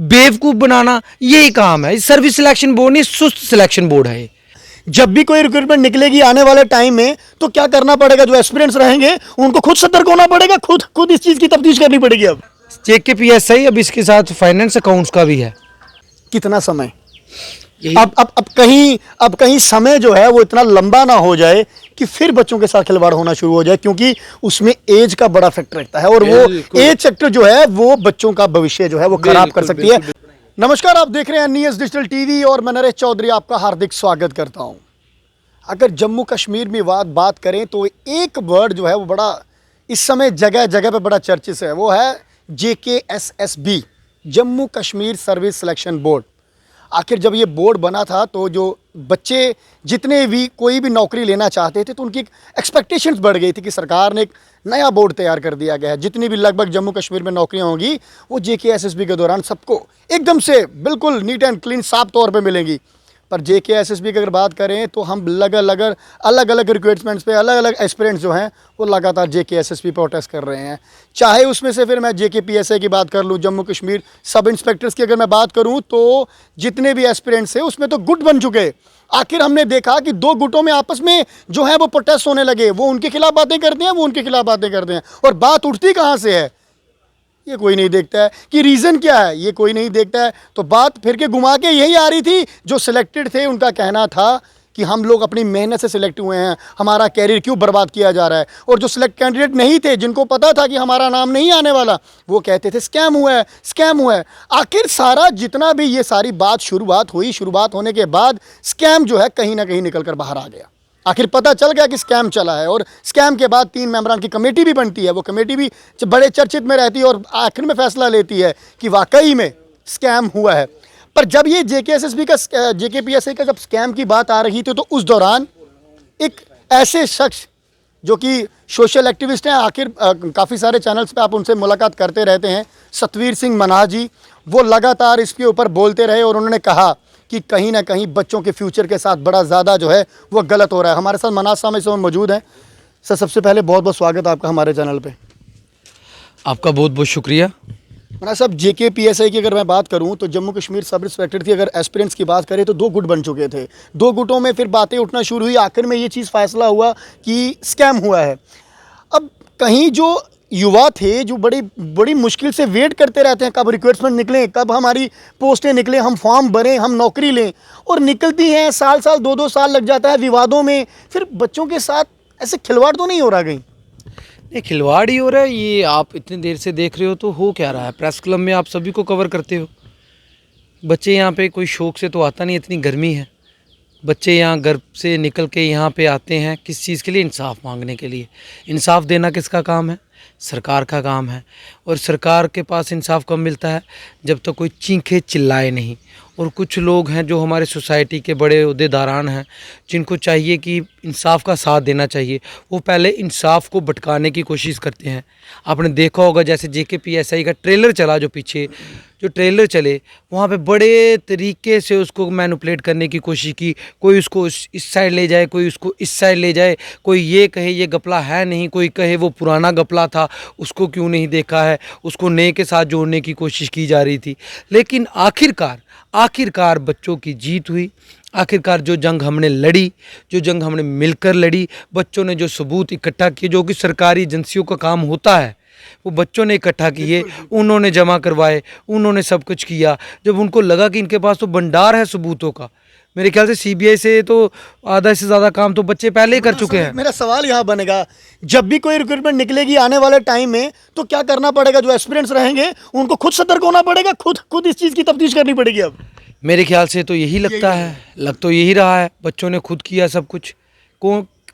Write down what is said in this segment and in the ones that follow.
बेवकूफ़ बनाना, यही काम है। सर्विस सिलेक्शन बोर्ड नहीं, सुस्त सिलेक्शन बोर्ड है। जब भी कोई रिक्रूटमेंट निकलेगी आने वाले टाइम में, तो क्या करना पड़ेगा? जो एस्पिरेंट्स रहेंगे उनको खुद सतर्क होना पड़ेगा, खुद इस चीज की तफ्तीश करनी पड़ेगी। अब JKPSI, अब इसके साथ फाइनेंस अकाउंट्स का भी है। कितना समय? अब कहीं समय जो है वो इतना लंबा ना हो जाए कि फिर बच्चों के साथ खिलवाड़ होना शुरू हो जाए, क्योंकि उसमें एज का बड़ा फैक्टर रहता है और वो एज फैक्टर जो है वो बच्चों का भविष्य जो है वो खराब कर सकती है। नमस्कार, आप देख रहे हैं NES डिजिटल टीवी और मैं नरेश चौधरी आपका हार्दिक स्वागत करता हूं। अगर जम्मू कश्मीर में बात करें तो एक वर्ड जो है वो बड़ा इस समय जगह जगह पे बड़ा चर्चित है, वो है JKSSB, Jammu Kashmir service selection board. आखिर जब ये बोर्ड बना था तो जो बच्चे जितने भी कोई भी नौकरी लेना चाहते थे तो उनकी एक्सपेक्टेशंस बढ़ गई थी कि सरकार ने एक नया बोर्ड तैयार कर दिया गया है। जितनी भी लगभग जम्मू कश्मीर में नौकरियां होंगी वो JKSSB के दौरान सबको एकदम से बिल्कुल नीट एंड क्लीन साफ तौर पे मिलेंगी। पर JKSSB की अगर बात करें तो हम अलग अलग रिक्रूटमेंट्स पे अलग अलग एस्पिरेंट्स जो हैं वो लगातार JKSSB प्रोटेस्ट कर रहे हैं। चाहे उसमें से फिर मैं JKPSI की बात कर लूँ, जम्मू कश्मीर सब इंस्पेक्टर्स की अगर मैं बात करूँ तो जितने भी एस्पिरेंट्स हैं उसमें तो गुट बन चुके। आखिर हमने देखा कि दो गुटों में आपस में जो है वो प्रोटेस्ट होने लगे, वो उनके खिलाफ बातें करते हैं, वो उनके खिलाफ बातें करते हैं, और बात उठती कहाँ से है ये कोई नहीं देखता है कि रीज़न क्या है, ये कोई नहीं देखता है। तो बात फिर के घुमा के यही आ रही थी, जो सिलेक्टेड थे उनका कहना था कि हम लोग अपनी मेहनत से सिलेक्ट हुए हैं, हमारा कैरियर क्यों बर्बाद किया जा रहा है। और जो सिलेक्ट कैंडिडेट नहीं थे, जिनको पता था कि हमारा नाम नहीं आने वाला, वो कहते थे स्कैम हुआ है, स्कैम हुआ है। आखिर सारा जितना भी ये सारी बात शुरुआत होने के बाद स्कैम जो है कहीं ना कहीं निकल कर बाहर आ गया। आखिर पता चल गया कि स्कैम चला है और स्कैम के बाद 3 मेंबरान की कमेटी भी बनती है। वो कमेटी भी बड़े चर्चित में रहती है और आखिर में फैसला लेती है कि वाकई में स्कैम हुआ है। पर जब ये JKPSI का जब स्कैम की बात आ रही थी तो उस दौरान एक ऐसे शख्स जो कि सोशल एक्टिविस्ट हैं, आखिर काफ़ी सारे चैनल्स पे आप उनसे मुलाकात करते रहते हैं, सतवीर सिंह मन्हास जी, वो लगातार इसके ऊपर बोलते रहे और उन्होंने कहा कि कहीं ना कहीं बच्चों के फ्यूचर के साथ बड़ा ज़्यादा जो है वो गलत हो रहा है। हमारे साथ मन्हास साहब इस समय मौजूद हैं। सर, सबसे पहले बहुत बहुत स्वागत आपका हमारे चैनल पे। आपका बहुत बहुत शुक्रिया। मन्हास साहब, JKPSI की अगर मैं बात करूं तो जम्मू कश्मीर सब इंस्पेक्टर थी, अगर एस्पिरेंट्स की बात करें तो 2 गुट बन चुके थे। 2 गुटों में फिर बातें उठना शुरू हुई, आखिर में ये चीज़ फैसला हुआ कि स्कैम हुआ है। अब कहीं जो युवा थे जो बड़ी मुश्किल से वेट करते रहते हैं कब रिक्रूटमेंट निकलें, कब हमारी पोस्टें निकलें, हम फॉर्म भरें, हम नौकरी लें, और निकलती हैं साल 2-2 साल लग जाता है विवादों में। फिर बच्चों के साथ ऐसे खिलवाड़ तो नहीं हो रहा? कहीं नहीं, खिलवाड़ ही हो रहा है। ये आप इतनी देर से देख रहे हो तो हो क्या रहा है? प्रेस क्लब में आप सभी को कवर करते हो। बच्चे यहाँ पे कोई शौक से तो आता नहीं, इतनी गर्मी है। बच्चे यहाँ घर से निकल के यहाँ पे आते हैं किस चीज़ के लिए? इंसाफ मांगने के लिए। इंसाफ देना किसका काम है? सरकार का काम है। और सरकार के पास इंसाफ कब मिलता है? जब तक कोई चीखे चिल्लाए नहीं। और कुछ लोग हैं जो हमारे सोसाइटी के बड़े ओहदेदारान हैं, जिनको चाहिए कि इंसाफ का साथ देना चाहिए, वो पहले इंसाफ को भटकाने की कोशिश करते हैं। आपने देखा होगा जैसे JKPSI का ट्रेलर चला, जो पीछे जो ट्रेलर चले, वहाँ पे बड़े तरीके से उसको मैनिपुलेट करने की कोशिश की। कोई उसको इस साइड ले जाए, कोई उसको इस साइड ले जाए, कोई ये कहे ये गपला है नहीं, कोई कहे वो पुराना गपला था, उसको क्यों नहीं देखा है, उसको नए के साथ जोड़ने की कोशिश की जा रही थी। लेकिन आखिरकार बच्चों की जीत हुई। आखिरकार जो जंग हमने लड़ी, जो जंग हमने मिलकर लड़ी, बच्चों ने जो सबूत इकट्ठा किए, जो कि सरकारी एजेंसियों का काम होता है, वो बच्चों ने इकट्ठा किए, उन्होंने जमा करवाए, उन्होंने सब कुछ किया। जब उनको लगा कि इनके पास तो भंडार है सबूतों का, मेरे ख्याल से CBI से तो आधा से ज़्यादा काम तो बच्चे पहले ही कर चुके हैं। मेरा सवाल यहाँ बनेगा, जब भी कोई रिक्रूटमेंट निकलेगी आने वाले टाइम में तो क्या करना पड़ेगा? जो एस्पिरेंट्स रहेंगे उनको खुद सतर्क होना पड़ेगा, खुद इस चीज़ की तफ्तीश करनी पड़ेगी। अब मेरे ख्याल से तो यही लगता है, लग तो यही रहा है। बच्चों ने खुद किया सब कुछ,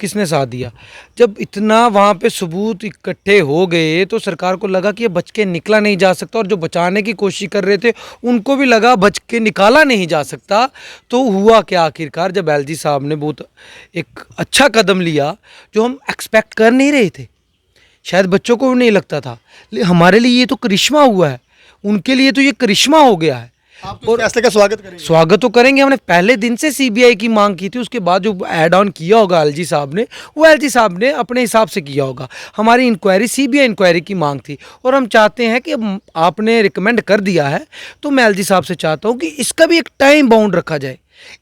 किसने साथ दिया? जब इतना वहाँ पे सबूत इकट्ठे हो गए तो सरकार को लगा कि ये बच के निकला नहीं जा सकता, और जो बचाने की कोशिश कर रहे थे उनको भी लगा बच के निकाला नहीं जा सकता। तो हुआ क्या आखिरकार? जब LG साहब ने बहुत एक अच्छा कदम लिया जो हम एक्सपेक्ट कर नहीं रहे थे, शायद बच्चों को भी नहीं लगता था, हमारे लिए ये तो करिश्मा हुआ है, उनके लिए तो ये करिश्मा हो गया है। आप तो फैसले का स्वागत करेंगे? स्वागत तो करेंगे, हमने पहले दिन से सीबीआई की मांग की थी। उसके बाद जो ऐड ऑन किया होगा एलजी साहब ने, वो एलजी साहब ने अपने हिसाब से किया होगा। हमारी इंक्वायरी सीबीआई इंक्वायरी की मांग थी और हम चाहते हैं कि आपने रिकमेंड कर दिया है तो मैं एलजी साहब से चाहता हूँ कि इसका भी एक टाइम बाउंड रखा जाए,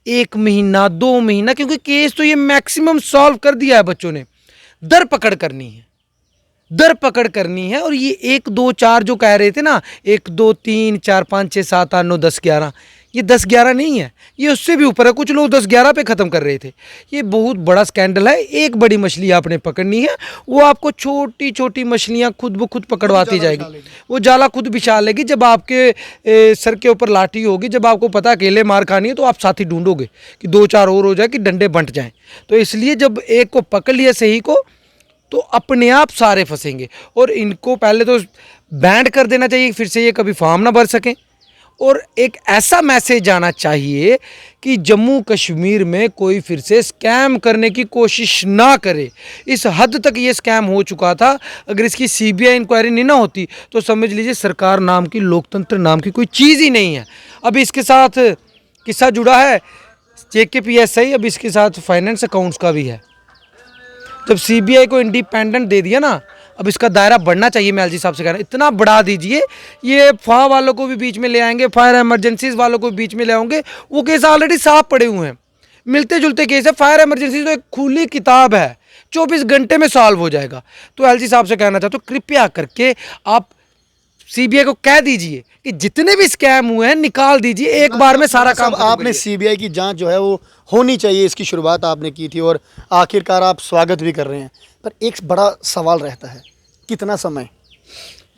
1 महीना 2 महीना, क्योंकि केस तो ये मैक्सिमम सॉल्व कर दिया है बच्चों ने। दर पकड़ करनी है, दर पकड़ करनी है। और ये 1 2 4 जो कह रहे थे ना, 1 2 3 4 5 6 7 8 9 10 11, ये 10 11 नहीं है, ये उससे भी ऊपर है। कुछ लोग 10 11 पे ख़त्म कर रहे थे। ये बहुत बड़ा स्कैंडल है। एक बड़ी मछली आपने पकड़नी है, वो आपको छोटी छोटी मछलियाँ खुद ब खुद पकड़वाती जाएगी, वो जाला खुद बिछा लेगी। जब आपके सर के ऊपर लाठी होगी, जब आपको पता अकेले मार खानी है, तो आप साथी ढूंढोगे कि 2 4 और हो जाए कि डंडे बंट जाएँ। तो इसलिए जब एक को पकड़ लिया सही को, तो अपने आप सारे फंसेंगे। और इनको पहले तो बैंड कर देना चाहिए, फिर से ये कभी फॉर्म ना भर सकें। और एक ऐसा मैसेज आना चाहिए कि जम्मू कश्मीर में कोई फिर से स्कैम करने की कोशिश ना करे। इस हद तक ये स्कैम हो चुका था। अगर इसकी सीबीआई इंक्वायरी नहीं ना होती तो समझ लीजिए सरकार नाम की, लोकतंत्र नाम की कोई चीज़ ही नहीं है। अब इसके साथ किस्सा जुड़ा है JKPSI, अब इसके साथ फाइनेंस अकाउंट्स का भी है। जब सीबीआई को इंडिपेंडेंट दे दिया ना, अब इसका दायरा बढ़ना चाहिए। मैं एलजी साहब से कह रहा हूँ, इतना बढ़ा दीजिए, ये फा वालों को भी बीच में ले आएंगे, फायर इमरजेंसीज वालों को भी बीच में ले आएंगे। वो केस ऑलरेडी साफ पड़े हुए हैं, मिलते जुलते केस है। फायर इमरजेंसी तो एक खुली किताब है, 24 घंटे में सॉल्व हो जाएगा। तो एलजी साहब से कहना चाहता हूँ, कृपया करके आप सीबीआई को कह दीजिए कि जितने भी स्कैम हुए हैं निकाल दीजिए, एक बार में सारा काम। आपने सीबीआई की जांच जो है वो होनी चाहिए, इसकी शुरुआत आपने की थी और आखिरकार आप स्वागत भी कर रहे हैं। पर एक बड़ा सवाल रहता है, कितना समय?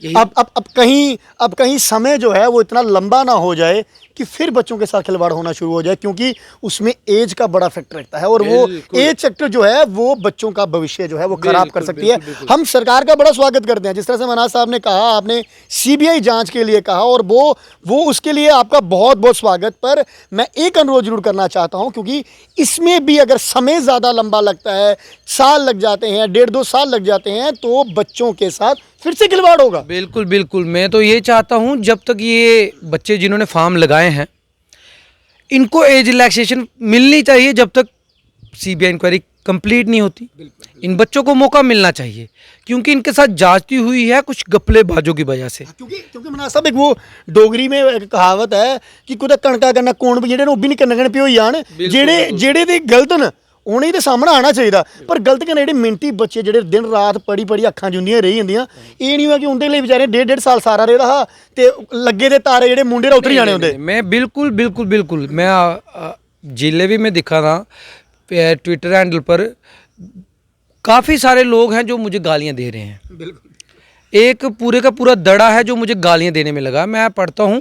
अब कहीं समय जो है वो इतना लंबा ना हो जाए कि फिर बच्चों के साथ खिलवाड़ होना शुरू हो जाए, क्योंकि उसमें एज का बड़ा फैक्टर रहता है और वो एज फैक्टर जो है वो बच्चों का भविष्य जो है वो खराब कर सकती है। हम सरकार का बड़ा स्वागत करते हैं, जिस तरह से मनाज साहब ने कहा, आपने सीबीआई जांच के लिए कहा, और वो उसके लिए आपका बहुत बहुत स्वागत। पर मैं एक अनुरोध जरूर करना चाहता हूं, क्योंकि इसमें भी अगर समय ज़्यादा लंबा लगता है, साल लग जाते हैं, 1.5-2 साल लग जाते हैं, तो बच्चों के साथ फिर से खिलवाड़ होगा। बिल्कुल बिल्कुल, मैं तो ये चाहता हूँ जब तक ये बच्चे जिन्होंने फार्म लगाए हैं इनको एज रिलैक्सेशन मिलनी चाहिए, जब तक सीबीआई इंक्वायरी कंप्लीट नहीं होती। इन बच्चों को मौका मिलना चाहिए, क्योंकि इनके साथ जांचती हुई है कुछ गप्पलेबाजों की वजह से। क्योंकि मना साहब, एक वो डोगरी में एक कहावत है कि कुछ कणका करना कौन भी जेडे भी नहीं करने पे हो जान, जेडे दी गलत न उन्हें तो सामने आना चाहिए। पर गलत कहना जेडे मिनटी बच्चे जेडे दिन रात पढ़ी अखां जुंदियां रही जंदियां, ये नहीं हुआ कि उनके लिए बेचारे 1.5 साल सारा रहा हा ते लगे दे तारे जेडे मुंडे रा उतरी जाने होंदे। मैं बिल्कुल मैं जिले भी में दिखा था ट्विटर हैंडल पर, काफ़ी सारे लोग हैं जो मुझे गालियां दे रहे हैं। एक पूरे का पूरा दड़ा है जो मुझे गालियां देने में लगा। मैं पढ़ता हूँ,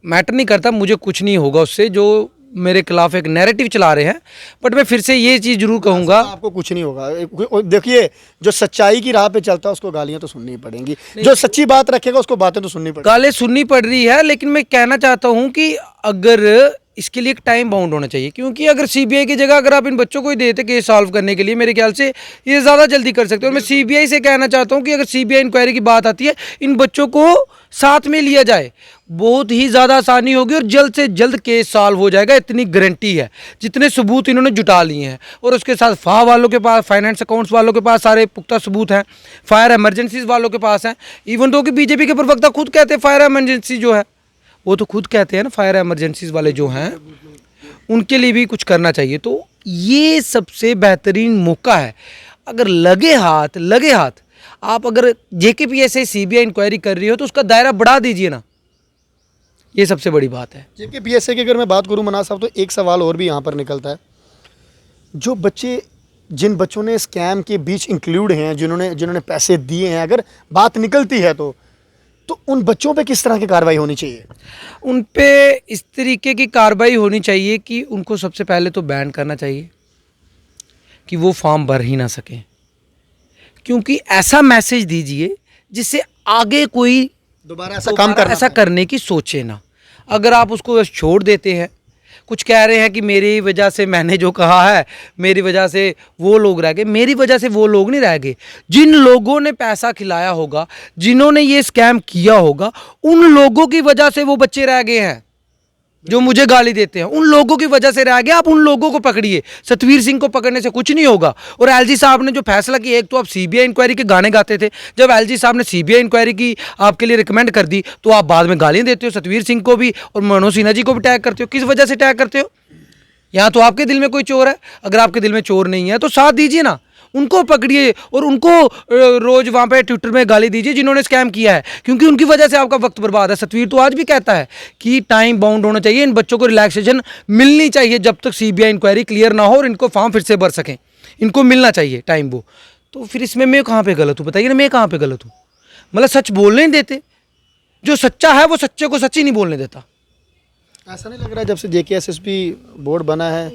मैटर नहीं करता, मुझे कुछ नहीं होगा उससे, जो मेरे खिलाफ एक नैरेटिव चला रहे हैं। बट मैं फिर से ये चीज़ जरूर कहूँगा, आपको कुछ नहीं होगा। देखिए, जो सच्चाई की राह पे चलता है उसको गालियाँ तो सुननी पड़ेंगी, जो सच्ची बात रखेगा उसको बातें तो सुननी पड़ेगी। गालें सुननी पड़ रही है, लेकिन मैं कहना चाहता हूँ कि अगर इसके लिए एक टाइम बाउंड होना चाहिए, क्योंकि अगर सीबीआई की जगह अगर आप इन बच्चों को ही देते केस सॉल्व करने के लिए, मेरे ख्याल से ये ज़्यादा जल्दी कर सकते हैं। और मैं सीबीआई से कहना चाहता हूँ कि अगर सीबीआई इंक्वायरी की बात आती है, इन बच्चों को साथ में लिया जाए, बहुत ही ज़्यादा आसानी होगी और जल्द से जल्द केस सॉल्व हो जाएगा, इतनी गारंटी है। जितने सबूत इन्होंने जुटा लिए हैं, और उसके साथ फा वालों के पास, फाइनेंस अकाउंट्स वालों के पास सारे पुख्ता सबूत हैं, फायर इमरजेंसीज वालों के पास हैं। इवन दो कि बीजेपी के प्रवक्ता खुद कहते हैं फायर इमरजेंसी जो है, वो तो खुद कहते हैं ना, फायर इमरजेंसीज वाले जो हैं उनके लिए भी कुछ करना चाहिए। तो ये सबसे बेहतरीन मौका है। अगर लगे हाथ आप अगर JKPSI सीबीआई इंक्वायरी कर रही हो तो उसका दायरा बढ़ा दीजिए ना, ये सबसे बड़ी बात है। JKPSI की अगर मैं बात करूं मनाज साहब, तो एक सवाल और भी यहाँ पर निकलता है। जो बच्चे, जिन बच्चों ने स्कैम के बीच इंक्लूड हैं, जिन्होंने पैसे दिए हैं, अगर बात निकलती है तो उन बच्चों पे किस तरह की कार्रवाई होनी चाहिए? उन पे इस तरीके की कार्रवाई होनी चाहिए कि उनको सबसे पहले तो बैन करना चाहिए कि वो फॉर्म भर ही ना सकें, क्योंकि ऐसा मैसेज दीजिए जिससे आगे कोई दोबारा ऐसा करने की सोचे ना। अगर आप उसको छोड़ देते हैं, कुछ कह रहे हैं कि मेरी वजह से, मैंने जो कहा है मेरी वजह से वो लोग रह गए, मेरी वजह से वो लोग नहीं रह गए। जिन लोगों ने पैसा खिलाया होगा, जिन्होंने ये स्कैम किया होगा, उन लोगों की वजह से वो बच्चे रह गए हैं। जो मुझे गाली देते हैं, उन लोगों की वजह से रह गया। आप उन लोगों को पकड़िए, सतवीर सिंह को पकड़ने से कुछ नहीं होगा। और एलजी साहब ने जो फैसला किया, एक तो आप सीबीआई इंक्वायरी के गाने गाते थे, जब एलजी साहब ने सीबीआई इंक्वायरी की आपके लिए रिकमेंड कर दी तो आप बाद में गालियां देते हो सतवीर सिंह को भी और मनोज सिन्हा जी को भी टैग करते हो। किस वजह से टैग करते हो? यहाँ तो आपके दिल में कोई चोर है। अगर आपके दिल में चोर नहीं है तो साथ दीजिए ना, उनको पकड़िए और उनको रोज वहाँ पे ट्विटर में गाली दीजिए जिन्होंने स्कैम किया है, क्योंकि उनकी वजह से आपका वक्त बर्बाद है। सतवीर तो आज भी कहता है कि टाइम बाउंड होना चाहिए, इन बच्चों को रिलैक्सेशन मिलनी चाहिए जब तक सीबीआई इंक्वायरी क्लियर ना हो और इनको फॉर्म फिर से भर सकें, इनको मिलना चाहिए टाइम वो। तो फिर इसमें मैं कहाँ पर गलत हूँ? बताइए ना, मैं कहाँ पर गलत हूँ? मतलब सच बोलने नहीं देते, जो सच्चा है वो सच्चे को सच ही नहीं बोलने देता। ऐसा नहीं लग रहा जब से जेकेएसएसबी बोर्ड बना है,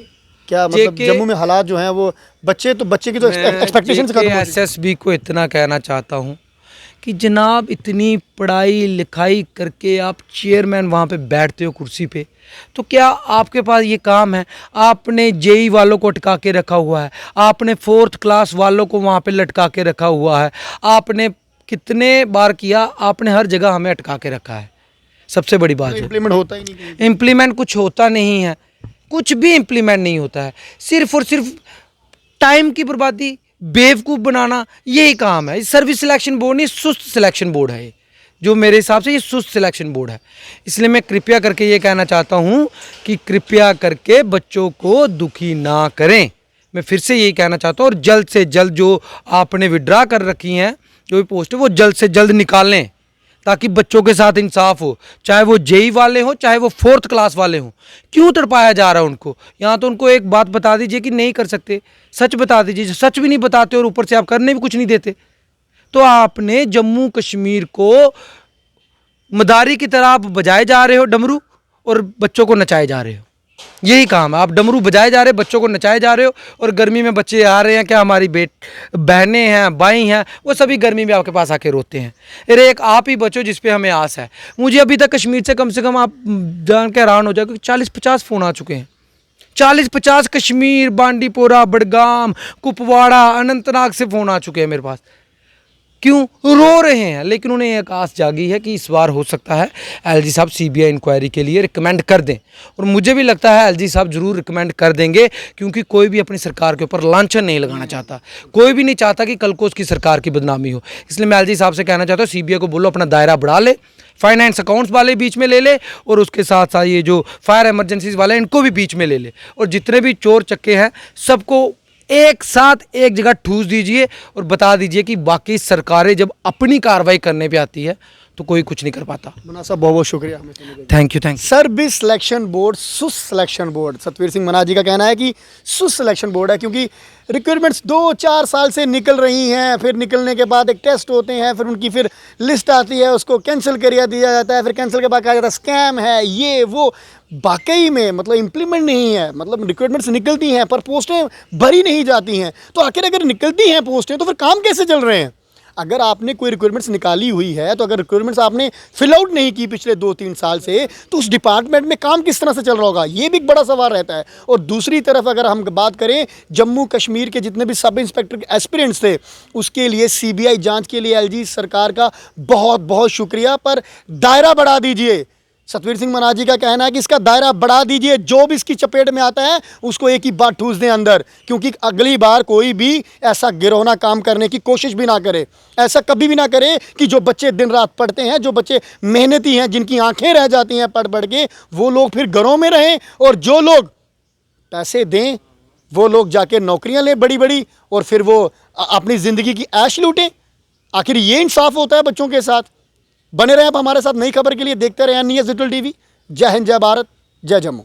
क्या मतलब जम्मू में हालात जो हैं वो बच्चे की तो एक्सपेक्टेशंस खत्म हो गई। एसएसबी को इतना कहना चाहता हूँ कि जनाब, इतनी पढ़ाई लिखाई करके आप चेयरमैन वहाँ पे बैठते हो कुर्सी पे, तो क्या आपके पास ये काम है? आपने जेई वालों को अटका के रखा हुआ है, आपने 4th क्लास वालों को वहाँ पे लटका के रखा हुआ है, आपने कितने बार किया, आपने हर जगह हमें अटका के रखा है। सबसे बड़ी बात है इम्प्लीमेंट होता ही नहीं, इम्प्लीमेंट कुछ होता नहीं है, कुछ भी इम्प्लीमेंट नहीं होता है। सिर्फ और सिर्फ टाइम की बर्बादी, बेवकूफ़ बनाना, यही काम है। सर्विस सिलेक्शन बोर्ड नहीं, सुस्त सिलेक्शन बोर्ड है ये, जो मेरे हिसाब से ये सुस्त सिलेक्शन बोर्ड है। इसलिए मैं कृपया करके ये कहना चाहता हूँ कि कृपया करके बच्चों को दुखी ना करें। मैं फिर से यही कहना चाहता हूँ, और जल्द से जल्द जो आपने विड्रा कर रखी हैं जो भी पोस्ट है वो जल्द से जल्द निकाल लें, ताकि बच्चों के साथ इंसाफ हो। चाहे वो जेई वाले हों, चाहे वो 4th क्लास वाले हों। क्यों तड़पाया जा रहा है उनको? यहाँ तो उनको एक बात बता दीजिए कि नहीं कर सकते, सच बता दीजिए। सच भी नहीं बताते और ऊपर से आप करने भी कुछ नहीं देते, तो आपने जम्मू कश्मीर को मदारी की तरह आप बजाए जा रहे हो डमरू और बच्चों को नचाए जा रहे हो। यही काम है, आप डमरू बजाए जा रहे हो, बच्चों को नचाए जा रहे हो। और गर्मी में बच्चे आ रहे हैं, क्या हमारी बहनें हैं, बाई हैं, वो सभी गर्मी में आपके पास आके रोते हैं। अरे एक आप ही बचो जिस पे हमें आस है। मुझे अभी तक कश्मीर से कम आप जान के हैरान हो जाओ कि 40-50 फ़ोन आ चुके हैं। 40-50 कश्मीर, बांडीपोरा, बडगाम, कुपवाड़ा, अनंतनाग से फ़ोन आ चुके हैं मेरे पास। क्यों रो रहे हैं? लेकिन उन्हें एक आस जागी है कि इस बार हो सकता है एलजी साहब सीबीआई इंक्वायरी के लिए रिकमेंड कर दें, और मुझे भी लगता है एलजी साहब जरूर रिकमेंड कर देंगे, क्योंकि कोई भी अपनी सरकार के ऊपर लांछन नहीं लगाना चाहता। कोई भी नहीं चाहता कि कल को उसकी सरकार की बदनामी हो। इसलिए मैं एलजी साहब से कहना चाहता हूँ, सीबीआई को बोलो अपना दायरा बढ़ा ले, फाइनेंस अकाउंट्स वाले बीच में ले ले, और उसके साथ साथ ये जो फायर इमरजेंसीज वाले इनको भी बीच में ले ले, और जितने भी चोर चक्के हैं सबको एक साथ एक जगह ठूस दीजिए और बता दीजिए कि बाकी सरकारें जब अपनी कार्रवाई करने पे आती है तो कोई कुछ नहीं कर पाता। मना साहब बहुत बहुत शुक्रिया हमें सुनने के लिए। Thank you. Service selection board सुस्त सिलेक्शन बोर्ड, सतवीर सिंह मना जी का कहना है कि सुस्त सिलेक्शन बोर्ड है, क्योंकि रिक्वायरमेंट्स 2-4 साल से निकल रही हैं, फिर निकलने के बाद एक टेस्ट होते हैं, फिर उनकी फिर लिस्ट आती है, उसको कैंसिल कर दिया जाता है, फिर कैंसिल के बाद कहा जाता है स्कैम है, ये वो। वाकई में मतलब इम्प्लीमेंट नहीं है, मतलब रिक्वायरमेंट्स निकलती हैं पर पोस्टें भरी नहीं जाती हैं। तो आखिर अगर निकलती हैं पोस्टें तो फिर काम कैसे चल रहे हैं? अगर आपने कोई रिक्वायरमेंट्स निकाली हुई है, तो अगर रिक्वायरमेंट्स आपने फिल आउट नहीं की पिछले 2-3 साल से, तो उस डिपार्टमेंट में काम किस तरह से चल रहा होगा, ये भी एक बड़ा सवाल रहता है। और दूसरी तरफ अगर हम बात करें जम्मू कश्मीर के जितने भी सब इंस्पेक्टर एस्पिरेंट्स थे, उसके लिए सीबीआई जांच के लिए एलजी सरकार का बहुत बहुत शुक्रिया, पर दायरा बढ़ा दीजिए। सतवीर सिंह मना जी का कहना है कि इसका दायरा बढ़ा दीजिए, जो भी इसकी चपेट में आता है उसको एक ही बार ठूस दें अंदर, क्योंकि अगली बार कोई भी ऐसा गिरोना काम करने की कोशिश भी ना करे। ऐसा कभी भी ना करे कि जो बच्चे दिन रात पढ़ते हैं, जो बच्चे मेहनती हैं, जिनकी आंखें रह जाती हैं पढ़ पढ़ के, वो लोग फिर घरों में रहें, और जो लोग पैसे दें वो लोग जाके नौकरियां लें बड़ी बड़ी, और फिर वो अपनी ज़िंदगी की ऐश लूटें। आखिर ये इंसाफ होता है बच्चों के साथ? बने रहें आप हमारे साथ नई खबर के लिए, देखते रहें न्यूज़ डिजिटल टीवी। जय हिंद, जय भारत, जय जम्मू।